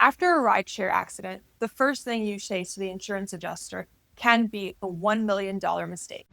After a rideshare accident, the first thing you say to the insurance adjuster can be a $1 million mistake.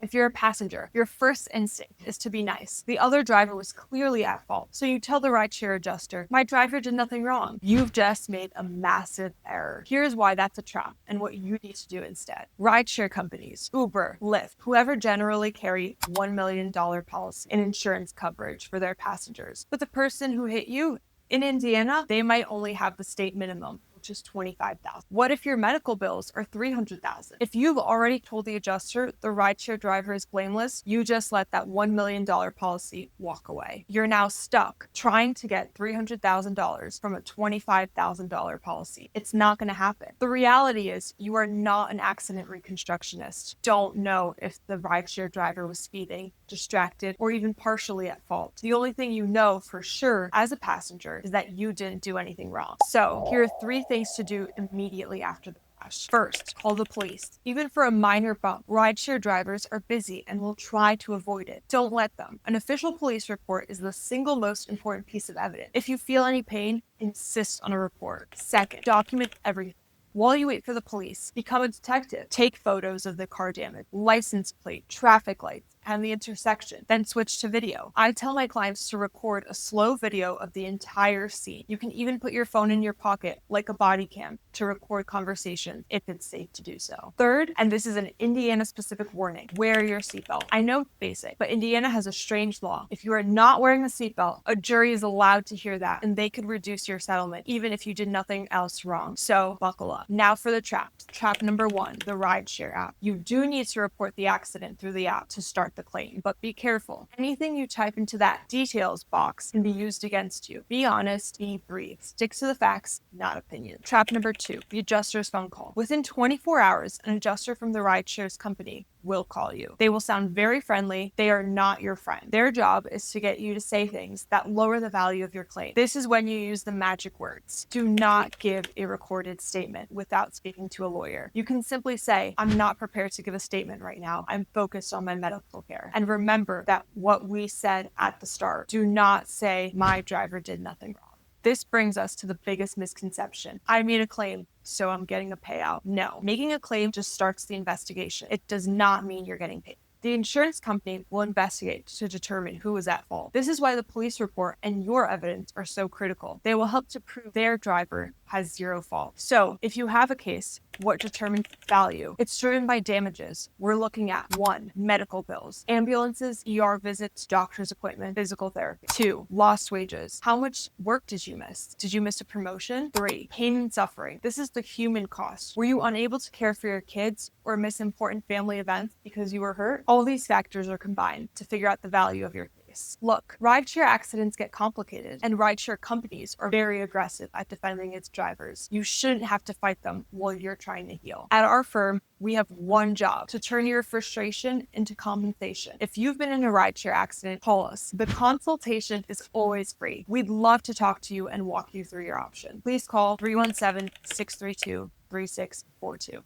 If you're a passenger, your first instinct is to be nice. The other driver was clearly at fault. So you tell the rideshare adjuster, my driver did nothing wrong. You've just made a massive error. Here's why that's a trap and what you need to do instead. Rideshare companies, Uber, Lyft, whoever generally carry $1 million policy in insurance coverage for their passengers. But the person who hit you in Indiana, they might only have the state minimum, which is $25,000. What if your medical bills are $300,000? If you've already told the adjuster the rideshare driver is blameless, you just let that $1 million policy walk away. You're now stuck trying to get $300,000 from a $25,000 policy. It's not going to happen. The reality is you are not an accident reconstructionist. Don't know if the rideshare driver was speeding, distracted, or even partially at fault. The only thing you know for sure as a passenger is that you didn't do anything wrong. So here are 3 things to do immediately after the crash. First, call the police. Even for a minor bump, rideshare drivers are busy and will try to avoid it. Don't let them. An official police report is the single most important piece of evidence. If you feel any pain, insist on a report. Second, document everything. While you wait for the police, become a detective. Take photos of the car damage, license plate, traffic lights, and the intersection, then switch to video. I tell my clients to record a slow video of the entire scene. You can even put your phone in your pocket like a body cam to record conversations if it's safe to do so. Third, and this is an Indiana specific warning, wear your seatbelt. I know it's basic, but Indiana has a strange law. If you are not wearing a seatbelt, a jury is allowed to hear that and they could reduce your settlement even if you did nothing else wrong. So buckle up. Now for the traps. Trap number 1, the rideshare app. You do need to report the accident through the app to start the claim, but be careful. Anything you type into that details box can be used against you. Be honest, be brief. Stick to the facts, not opinions. Trap number 2, the adjuster's phone call. Within 24 hours, an adjuster from the rideshare's company will call you. They will sound very friendly. They are not your friend. Their job is to get you to say things that lower the value of your claim. This is when you use the magic words. Do not give a recorded statement without speaking to a lawyer. You can simply say, I'm not prepared to give a statement right now. I'm focused on my medical care. And remember that what we said at the start, do not say my driver did nothing wrong. This brings us to the biggest misconception. I made a claim, so I'm getting a payout. No, making a claim just starts the investigation. It does not mean you're getting paid. The insurance company will investigate to determine who was at fault. This is why the police report and your evidence are so critical. They will help to prove their driver has 0 fault. So if you have a case, what determines value? It's driven by damages. We're looking at 1, medical bills, ambulances, ER visits, doctor's appointment, physical therapy. 2, lost wages. How much work did you miss? Did you miss a promotion? 3, pain and suffering. This is the human cost. Were you unable to care for your kids or miss important family events because you were hurt? All these factors are combined to figure out the value of your case. Look, rideshare accidents get complicated, and rideshare companies are very aggressive at defending its drivers. You shouldn't have to fight them while you're trying to heal. At our firm, we have one job: to turn your frustration into compensation. If you've been in a rideshare accident, call us. The consultation is always free. We'd love to talk to you and walk you through your options. Please call 317-632-3642.